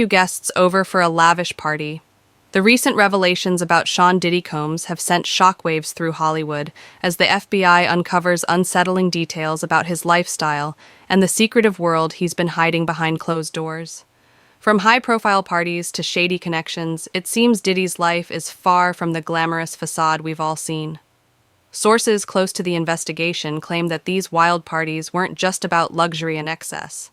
Few guests over for a lavish party. The recent revelations about Sean Diddy Combs have sent shockwaves through Hollywood as the FBI uncovers unsettling details about his lifestyle and the secretive world he's been hiding behind closed doors. From high-profile parties to shady connections, it seems Diddy's life is far from the glamorous facade we've all seen. Sources close to the investigation claim that these wild parties weren't just about luxury and excess.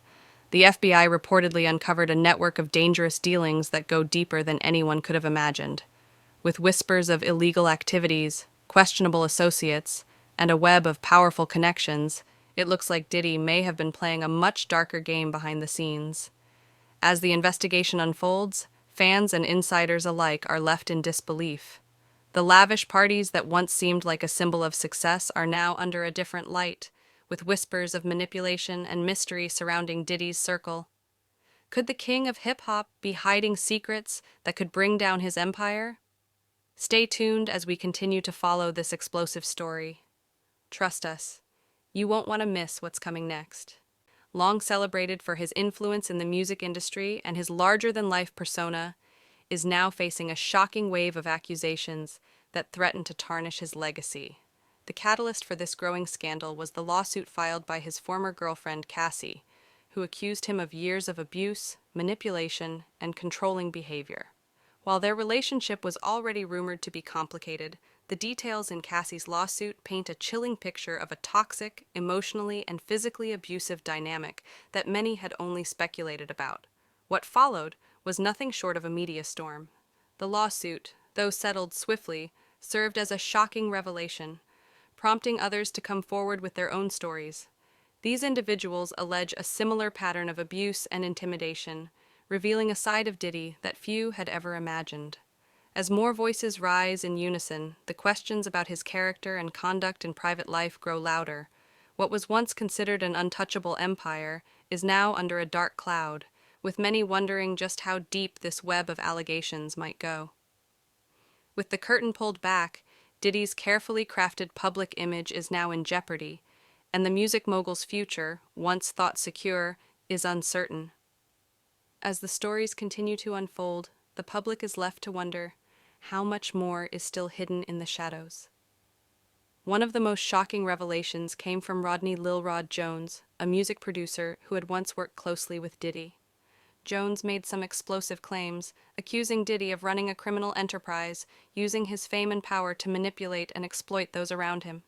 The FBI reportedly uncovered a network of dangerous dealings that go deeper than anyone could have imagined. With whispers of illegal activities, questionable associates, and a web of powerful connections, it looks like Diddy may have been playing a much darker game behind the scenes. As the investigation unfolds, fans and insiders alike are left in disbelief. The lavish parties that once seemed like a symbol of success are now under a different light, with whispers of manipulation and mystery surrounding Diddy's circle. Could the king of hip-hop be hiding secrets that could bring down his empire? Stay tuned as we continue to follow this explosive story. Trust us, you won't want to miss what's coming next. Long celebrated for his influence in the music industry and his larger-than-life persona, is now facing a shocking wave of accusations that threaten to tarnish his legacy. The catalyst for this growing scandal was the lawsuit filed by his former girlfriend, Cassie, who accused him of years of abuse, manipulation, and controlling behavior. While their relationship was already rumored to be complicated, the details in Cassie's lawsuit paint a chilling picture of a toxic, emotionally and physically abusive dynamic that many had only speculated about. What followed was nothing short of a media storm. The lawsuit, though settled swiftly, served as a shocking revelation, prompting others to come forward with their own stories. These individuals allege a similar pattern of abuse and intimidation, revealing a side of Diddy that few had ever imagined. As more voices rise in unison, the questions about his character and conduct in private life grow louder. What was once considered an untouchable empire is now under a dark cloud, with many wondering just how deep this web of allegations might go. With the curtain pulled back, Diddy's carefully crafted public image is now in jeopardy, and the music mogul's future, once thought secure, is uncertain. As the stories continue to unfold, the public is left to wonder how much more is still hidden in the shadows. One of the most shocking revelations came from Rodney Lil Rod Jones, a music producer who had once worked closely with Diddy. Jones made some explosive claims, accusing Diddy of running a criminal enterprise, using his fame and power to manipulate and exploit those around him.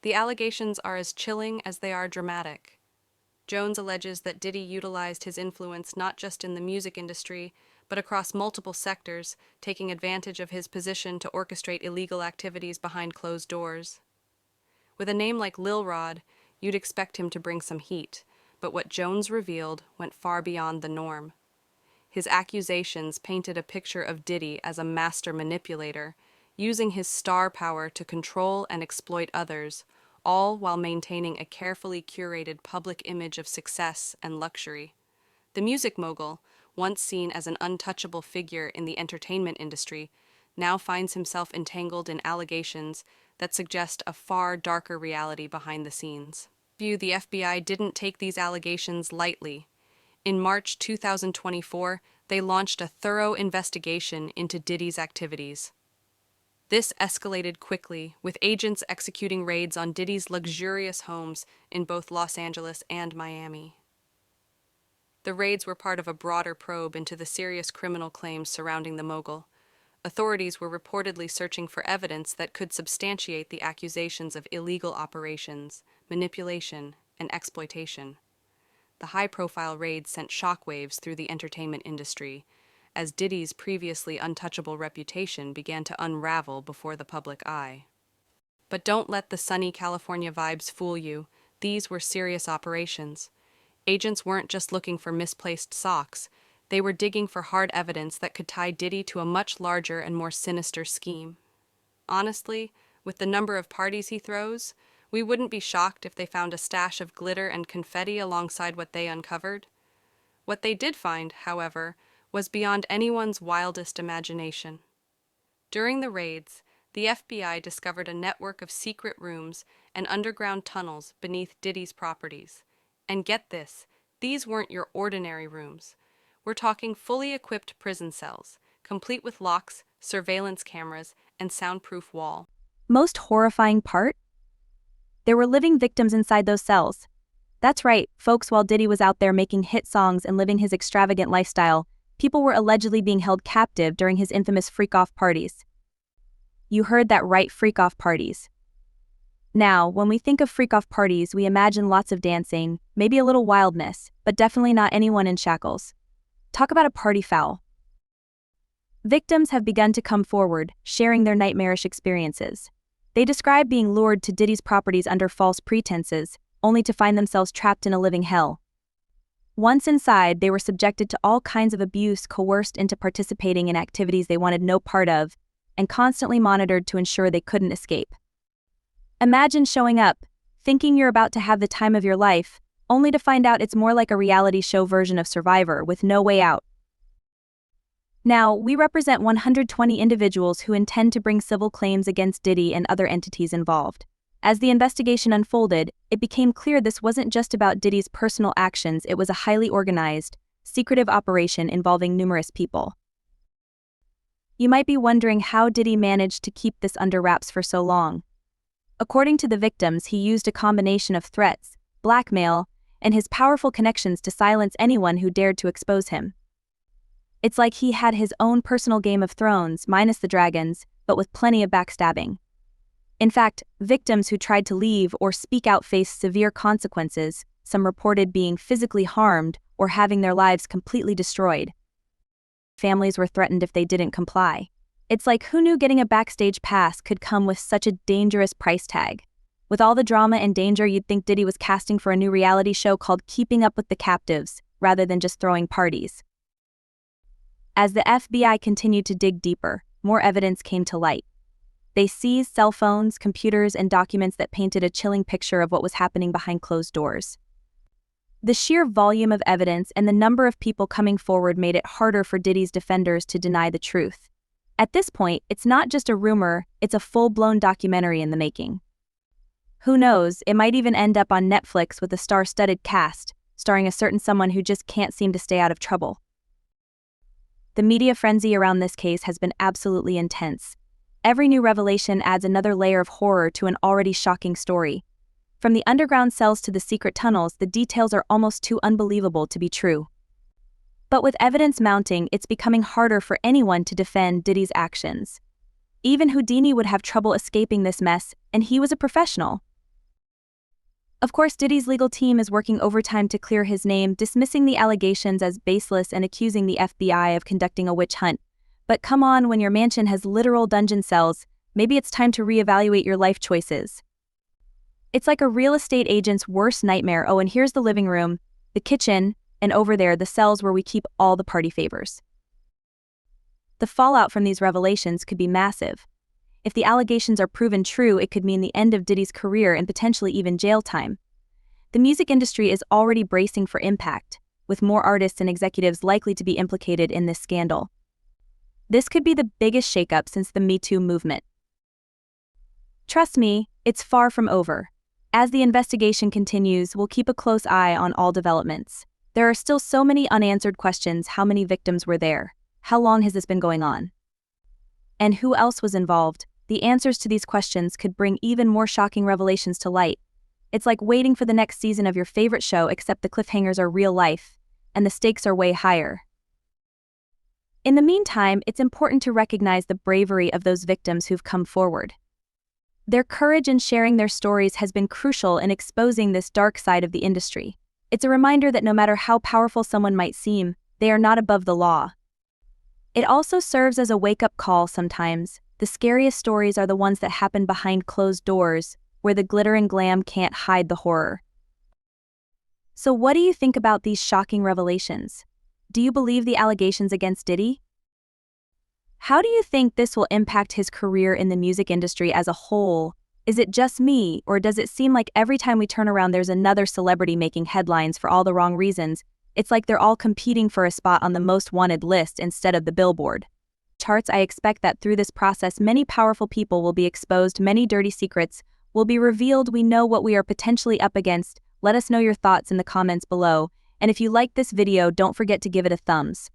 The allegations are as chilling as they are dramatic. Jones alleges that Diddy utilized his influence not just in the music industry, but across multiple sectors, taking advantage of his position to orchestrate illegal activities behind closed doors. With a name like Lil Rod, you'd expect him to bring some heat, but what Jones revealed went far beyond the norm. His accusations painted a picture of Diddy as a master manipulator, using his star power to control and exploit others, all while maintaining a carefully curated public image of success and luxury. The music mogul, once seen as an untouchable figure in the entertainment industry, now finds himself entangled in allegations that suggest a far darker reality behind the scenes. The FBI didn't take these allegations lightly. In March 2024, they launched a thorough investigation into Diddy's activities. This escalated quickly, with agents executing raids on Diddy's luxurious homes in both Los Angeles and Miami. The raids were part of a broader probe into the serious criminal claims surrounding the mogul. Authorities were reportedly searching for evidence that could substantiate the accusations of illegal operations, manipulation, and exploitation. The high-profile raids sent shockwaves through the entertainment industry, as Diddy's previously untouchable reputation began to unravel before the public eye. But don't let the sunny California vibes fool you. These were serious operations. Agents weren't just looking for misplaced socks. They were digging for hard evidence that could tie Diddy to a much larger and more sinister scheme. Honestly, with the number of parties he throws, we wouldn't be shocked if they found a stash of glitter and confetti alongside what they uncovered. What they did find, however, was beyond anyone's wildest imagination. During the raids, the FBI discovered a network of secret rooms and underground tunnels beneath Diddy's properties. And get this, these weren't your ordinary rooms. We're talking fully equipped prison cells, complete with locks, surveillance cameras, and soundproof wall. Most horrifying part? There were living victims inside those cells. That's right, folks, while Diddy was out there making hit songs and living his extravagant lifestyle, people were allegedly being held captive during his infamous freak-off parties. You heard that right, freak-off parties. Now, when we think of freak-off parties, we imagine lots of dancing, maybe a little wildness, but definitely not anyone in shackles. Talk about a party foul. Victims have begun to come forward, sharing their nightmarish experiences. They describe being lured to Diddy's properties under false pretenses, only to find themselves trapped in a living hell. Once inside, they were subjected to all kinds of abuse, coerced into participating in activities they wanted no part of, and constantly monitored to ensure they couldn't escape. Imagine showing up, thinking you're about to have the time of your life, only to find out it's more like a reality show version of Survivor with no way out. Now, we represent 120 individuals who intend to bring civil claims against Diddy and other entities involved. As the investigation unfolded, it became clear this wasn't just about Diddy's personal actions, it was a highly organized, secretive operation involving numerous people. You might be wondering how Diddy managed to keep this under wraps for so long. According to the victims, he used a combination of threats, blackmail, and his powerful connections to silence anyone who dared to expose him. It's like he had his own personal Game of Thrones, minus the dragons, but with plenty of backstabbing. In fact, victims who tried to leave or speak out faced severe consequences, some reported being physically harmed or having their lives completely destroyed. Families were threatened if they didn't comply. It's like, who knew getting a backstage pass could come with such a dangerous price tag? With all the drama and danger, you'd think Diddy was casting for a new reality show called Keeping Up with the Captives, rather than just throwing parties. As the FBI continued to dig deeper, more evidence came to light. They seized cell phones, computers, and documents that painted a chilling picture of what was happening behind closed doors. The sheer volume of evidence and the number of people coming forward made it harder for Diddy's defenders to deny the truth. At this point, it's not just a rumor, it's a full-blown documentary in the making. Who knows, it might even end up on Netflix with a star-studded cast, starring a certain someone who just can't seem to stay out of trouble. The media frenzy around this case has been absolutely intense. Every new revelation adds another layer of horror to an already shocking story. From the underground cells to the secret tunnels, the details are almost too unbelievable to be true. But with evidence mounting, it's becoming harder for anyone to defend Diddy's actions. Even Houdini would have trouble escaping this mess, and he was a professional. Of course, Diddy's legal team is working overtime to clear his name, dismissing the allegations as baseless and accusing the FBI of conducting a witch hunt. But come on, when your mansion has literal dungeon cells, maybe it's time to reevaluate your life choices. It's like a real estate agent's worst nightmare. Oh, and here's the living room, the kitchen, and over there, the cells where we keep all the party favors. The fallout from these revelations could be massive. If the allegations are proven true, it could mean the end of Diddy's career and potentially even jail time. The music industry is already bracing for impact, with more artists and executives likely to be implicated in this scandal. This could be the biggest shakeup since the Me Too movement. Trust me, it's far from over. As the investigation continues, we'll keep a close eye on all developments. There are still so many unanswered questions. How many victims were there? How long has this been going on? And who else was involved? The answers to these questions could bring even more shocking revelations to light. It's like waiting for the next season of your favorite show, except the cliffhangers are real life, and the stakes are way higher. In the meantime, it's important to recognize the bravery of those victims who've come forward. Their courage in sharing their stories has been crucial in exposing this dark side of the industry. It's a reminder that no matter how powerful someone might seem, they are not above the law. It also serves as a wake-up call sometimes. The scariest stories are the ones that happen behind closed doors, where the glitter and glam can't hide the horror. So what do you think about these shocking revelations? Do you believe the allegations against Diddy? How do you think this will impact his career in the music industry as a whole? Is it just me, or does it seem like every time we turn around there's another celebrity making headlines for all the wrong reasons? It's like they're all competing for a spot on the most wanted list instead of the Billboard charts. I expect that through this process many powerful people will be exposed, many dirty secrets will be revealed. We know what we are potentially up against. Let us know your thoughts in the comments below. And if you like this video, don't forget to give it a thumbs.